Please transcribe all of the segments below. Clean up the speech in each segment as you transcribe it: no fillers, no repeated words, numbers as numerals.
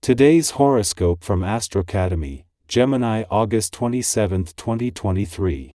Today's horoscope from Astrocademy, Gemini, August 27, 2023.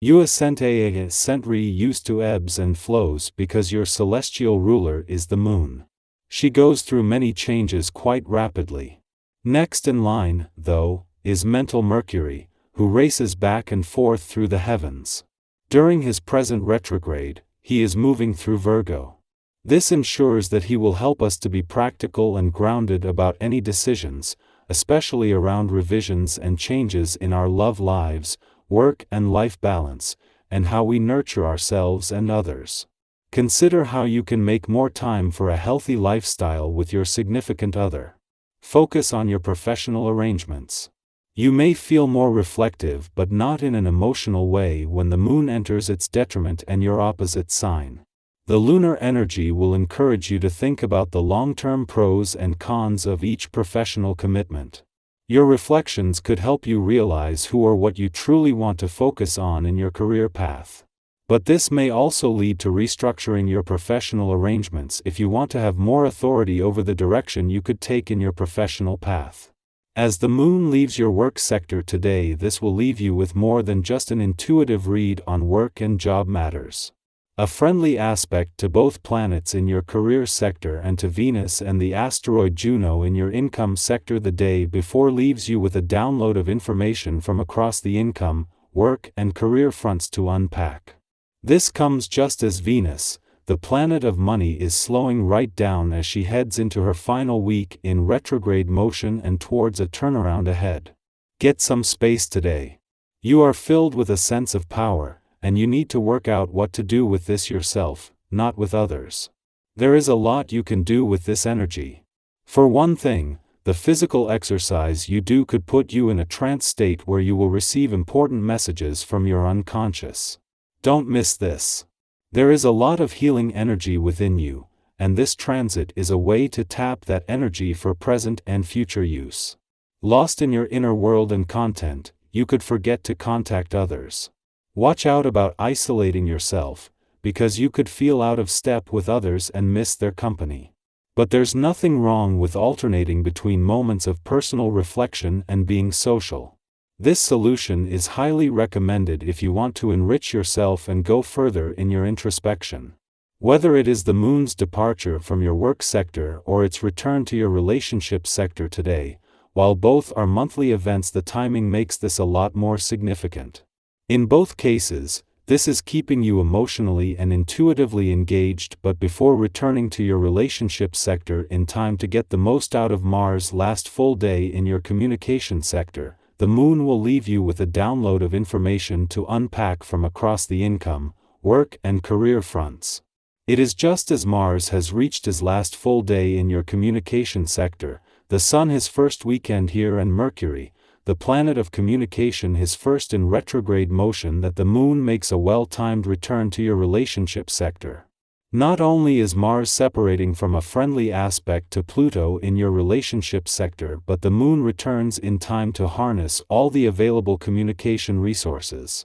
You ascent used to ebbs and flows because your celestial ruler is the moon. She goes through many changes quite rapidly. Next in line, though, is mental Mercury, who races back and forth through the heavens. During his present retrograde, he is moving through Virgo. This ensures that he will help us to be practical and grounded about any decisions, especially around revisions and changes in our love lives, work and life balance, and how we nurture ourselves and others. Consider how you can make more time for a healthy lifestyle with your significant other. Focus on your professional arrangements. You may feel more reflective but not in an emotional way when the moon enters its detriment and your opposite sign. The lunar energy will encourage you to think about the long-term pros and cons of each professional commitment. Your reflections could help you realize who or what you truly want to focus on in your career path. But this may also lead to restructuring your professional arrangements if you want to have more authority over the direction you could take in your professional path. As the moon leaves your work sector today, this will leave you with more than just an intuitive read on work and job matters. A friendly aspect to both planets in your career sector and to Venus and the asteroid Juno in your income sector the day before leaves you with a download of information from across the income, work and career fronts to unpack. This comes just as Venus, the planet of money, is slowing right down as she heads into her final week in retrograde motion and towards a turnaround ahead. Get some space today. You are filled with a sense of power, and you need to work out what to do with this yourself, not with others. There is a lot you can do with this energy. For one thing, the physical exercise you do could put you in a trance state where you will receive important messages from your unconscious. Don't miss this. There is a lot of healing energy within you, and this transit is a way to tap that energy for present and future use. Lost in your inner world and content, you could forget to contact others. Watch out about isolating yourself, because you could feel out of step with others and miss their company. But there's nothing wrong with alternating between moments of personal reflection and being social. This solution is highly recommended if you want to enrich yourself and go further in your introspection. Whether it is the moon's departure from your work sector or its return to your relationship sector today, while both are monthly events, the timing makes this a lot more significant. In both cases, this is keeping you emotionally and intuitively engaged but before returning to your relationship sector in time to get the most out of Mars' last full day in your communication sector. The moon will leave you with a download of information to unpack from across the income, work and career fronts. It is just as Mars has reached his last full day in your communication sector, the Sun his first weekend here and Mercury, the planet of communication, his first in retrograde motion, that the moon makes a well-timed return to your relationship sector. Not only is Mars separating from a friendly aspect to Pluto in your relationship sector, but the moon returns in time to harness all the available communication resources.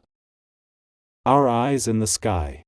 Our eyes in the sky.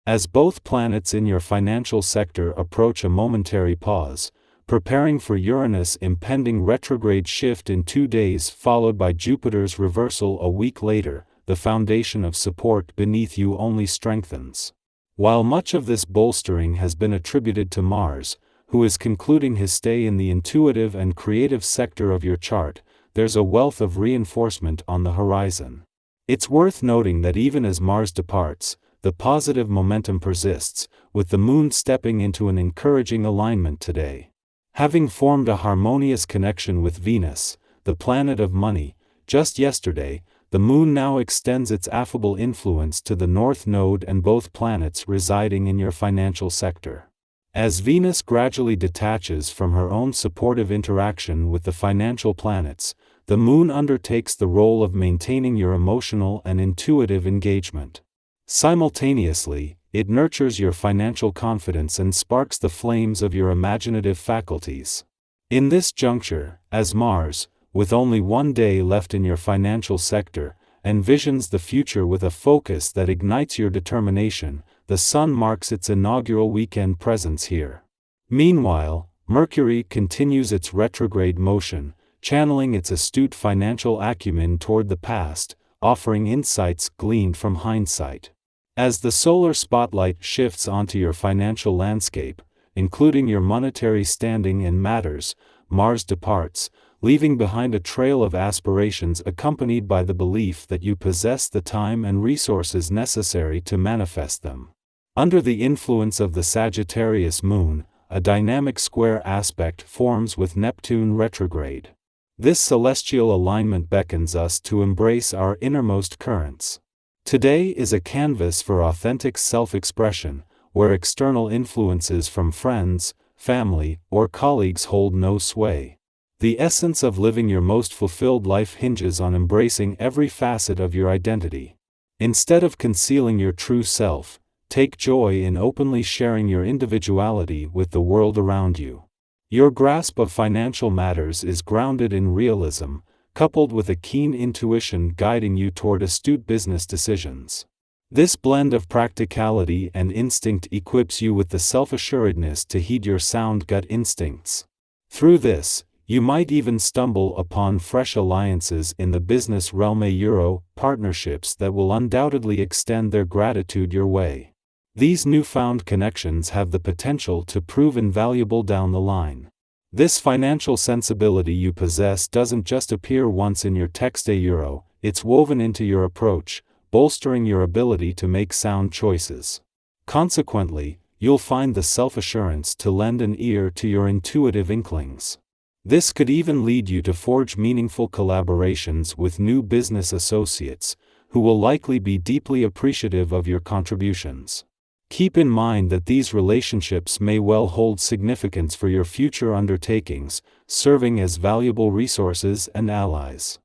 As both planets in your financial sector approach a momentary pause, preparing for Uranus' impending retrograde shift in 2 days followed by Jupiter's reversal a week later, the foundation of support beneath you only strengthens. While much of this bolstering has been attributed to Mars, who is concluding his stay in the intuitive and creative sector of your chart, there's a wealth of reinforcement on the horizon. It's worth noting that even as Mars departs, the positive momentum persists, with the moon stepping into an encouraging alignment today. Having formed a harmonious connection with Venus, the planet of money, just yesterday, the moon now extends its affable influence to the North Node and both planets residing in your financial sector. As Venus gradually detaches from her own supportive interaction with the financial planets, the moon undertakes the role of maintaining your emotional and intuitive engagement. Simultaneously, it nurtures your financial confidence and sparks the flames of your imaginative faculties. In this juncture, as Mars, with only 1 day left in your financial sector, envisions the future with a focus that ignites your determination, the Sun marks its inaugural weekend presence here. Meanwhile, Mercury continues its retrograde motion, channeling its astute financial acumen toward the past, offering insights gleaned from hindsight. As the solar spotlight shifts onto your financial landscape, including your monetary standing and matters, Mars departs, leaving behind a trail of aspirations accompanied by the belief that you possess the time and resources necessary to manifest them. Under the influence of the Sagittarius moon, a dynamic square aspect forms with Neptune retrograde. This celestial alignment beckons us to embrace our innermost currents. Today is a canvas for authentic self-expression, where external influences from friends, family, or colleagues hold no sway. The essence of living your most fulfilled life hinges on embracing every facet of your identity. Instead of concealing your true self, take joy in openly sharing your individuality with the world around you. Your grasp of financial matters is grounded in realism, coupled with a keen intuition guiding you toward astute business decisions. This blend of practicality and instinct equips you with the self-assuredness to heed your sound gut instincts. Through this, you might even stumble upon fresh alliances in the business realm, partnerships that will undoubtedly extend their gratitude your way. These newfound connections have the potential to prove invaluable down the line. This financial sensibility you possess doesn't just appear once in your text, it's woven into your approach, bolstering your ability to make sound choices. Consequently, you'll find the self-assurance to lend an ear to your intuitive inklings. This could even lead you to forge meaningful collaborations with new business associates, who will likely be deeply appreciative of your contributions. Keep in mind that these relationships may well hold significance for your future undertakings, serving as valuable resources and allies.